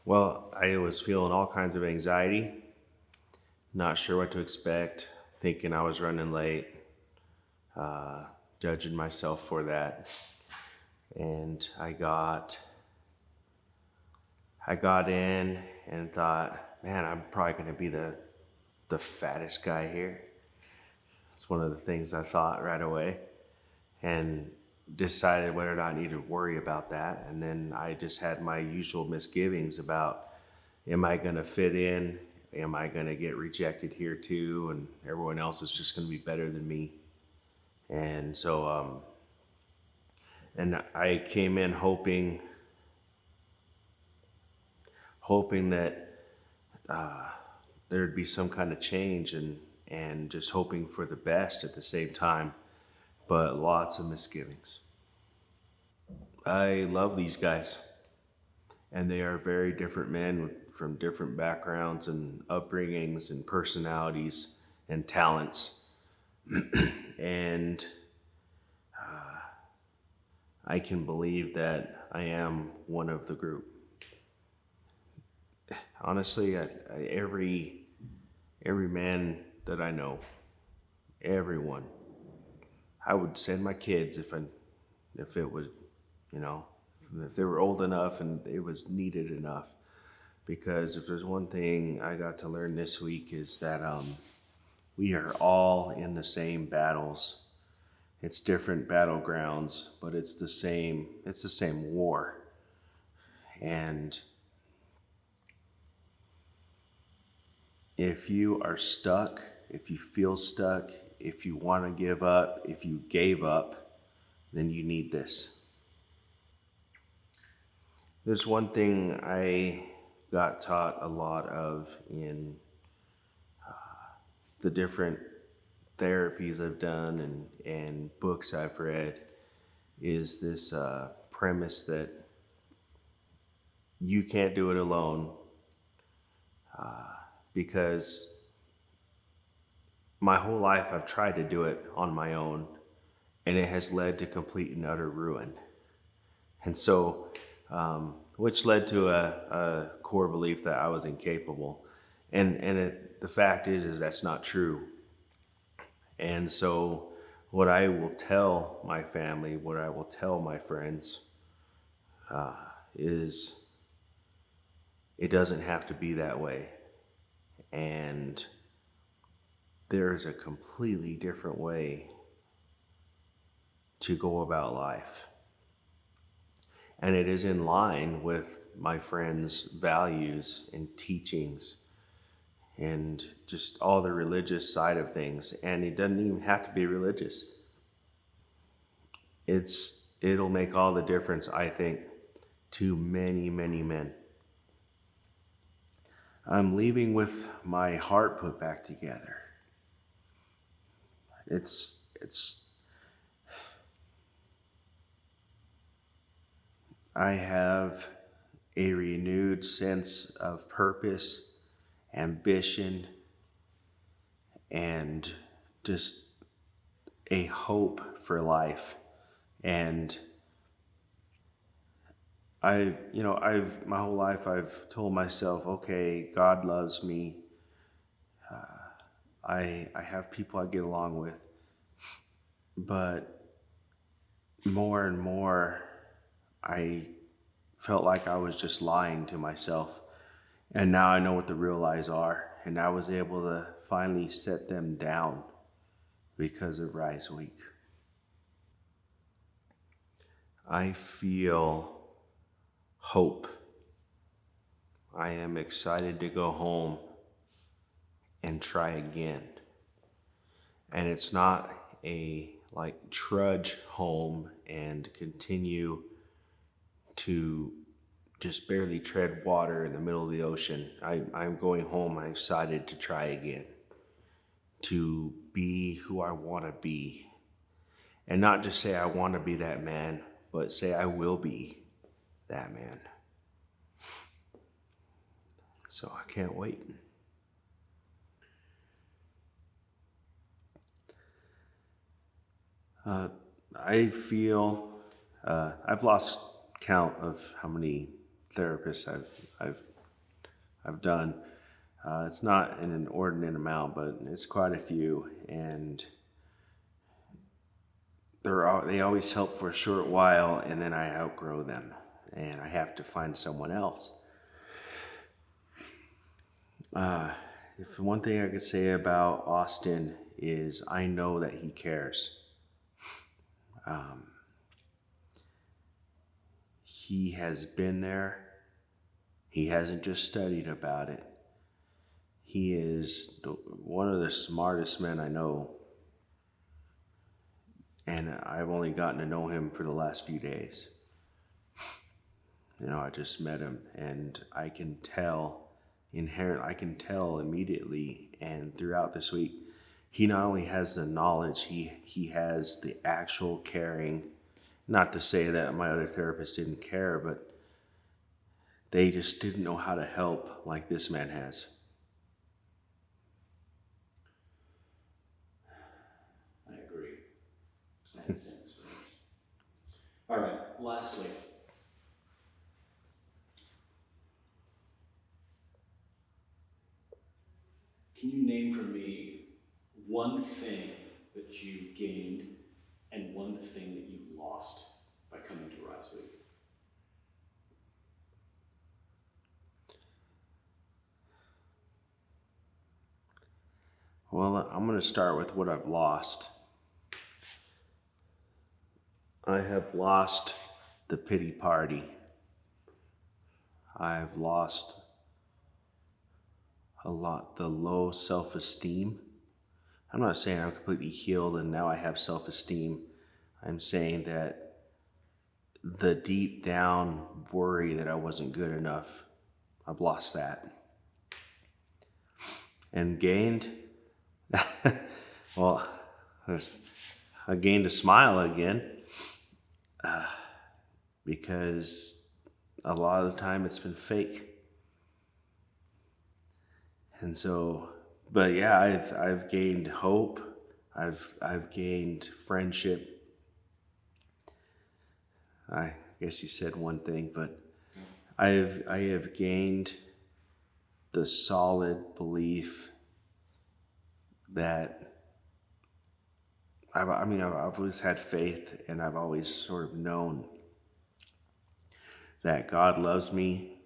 Well, I was feeling all kinds of anxiety, not sure what to expect, thinking I was running late, uh, judging myself for that. And I got in and thought, man, I'm probably going to be the fattest guy here. It's one of the things I thought right away, and decided whether or not I needed to worry about that. And then I just had my usual misgivings about, am I going to fit in? Am I going to get rejected here too? And everyone else is just going to be better than me. And and I came in hoping that there'd be some kind of change, and just hoping for the best at the same time, but lots of misgivings. I love these guys, and they are very different men from different backgrounds and upbringings and personalities and talents. And I can believe that I am one of the group. Honestly, every man that I know, everyone, I would send my kids if it would, you know, if they were old enough and it was needed enough. Because if there's one thing I got to learn this week is that we are all in the same battles. It's different battlegrounds, but it's the same. It's the same war. And if you are stuck, if you feel stuck, if you want to give up, if you gave up, then you need this. There's one thing I got taught a lot of in the different therapies I've done and books I've read, is this premise that you can't do it alone, because my whole life I've tried to do it on my own, and it has led to complete and utter ruin. And so, which led to a core belief that I was incapable. And the fact is that's not true. And so, what I will tell my family, what I will tell my friends, is it doesn't have to be that way. And there is a completely different way to go about life. And it is in line with my friends' values and teachings and just all the religious side of things. And it doesn't even have to be religious. It'll make all the difference, I think, to many, many men. I'm leaving with my heart put back together. It's I have a renewed sense of purpose, ambition, and just a hope for life. And I've my whole life I've told myself, okay, God loves me. I have people I get along with, but more and more, I felt like I was just lying to myself. And now I know what the real lies are. And I was able to finally set them down because of Rise Week. I feel hope. I am excited to go home and try again. And it's not a like trudge home and continue to just barely tread water in the middle of the ocean. I'm going home. I'm excited to try again, to be who I want to be. And not just say I want to be that man, but say I will be that man. So I can't wait. I feel I've lost count of how many therapists I've I've done. It's not an inordinate amount, but it's quite a few, and they always help for a short while, and then I outgrow them, and I have to find someone else. If one thing I could say about Austin is I know that he cares. He has been there. He hasn't just studied about it. He is one of the smartest men I know. And I've only gotten to know him for the last few days. I just met him, and I can tell immediately and throughout this week, he not only has the knowledge, he has the actual caring. Not to say that my other therapists didn't care, but they just didn't know how to help like this man has. I agree. I had the same experience. All right, lastly, can you name for me one thing that you gained and one thing that you lost by coming to Rise Week? Well, I'm going to start with what I've lost. I have lost the pity party. I've lost a lot the low self-esteem. I'm not saying I'm completely healed and now I have self-esteem. I'm saying that the deep down worry that I wasn't good enough, I've lost that. And gained, well, I gained a smile again, because a lot of the time it's been fake. And so, but yeah, I've gained hope. I've gained friendship. I guess you said one thing, but I have gained the solid belief that I've always had faith, and I've always sort of known that God loves me,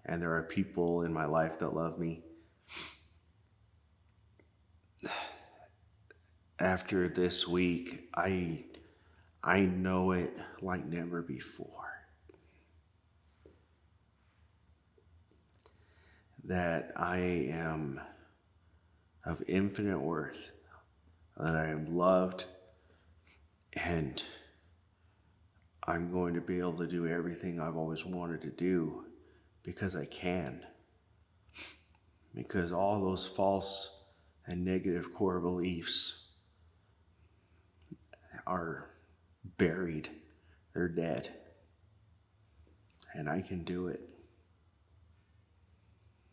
and there are people in my life that love me. After this week, I know it like never before. That I am of infinite worth, that I am loved, and I'm going to be able to do everything I've always wanted to do because I can. Because all those false and negative core beliefs are buried. They're dead. And I can do it.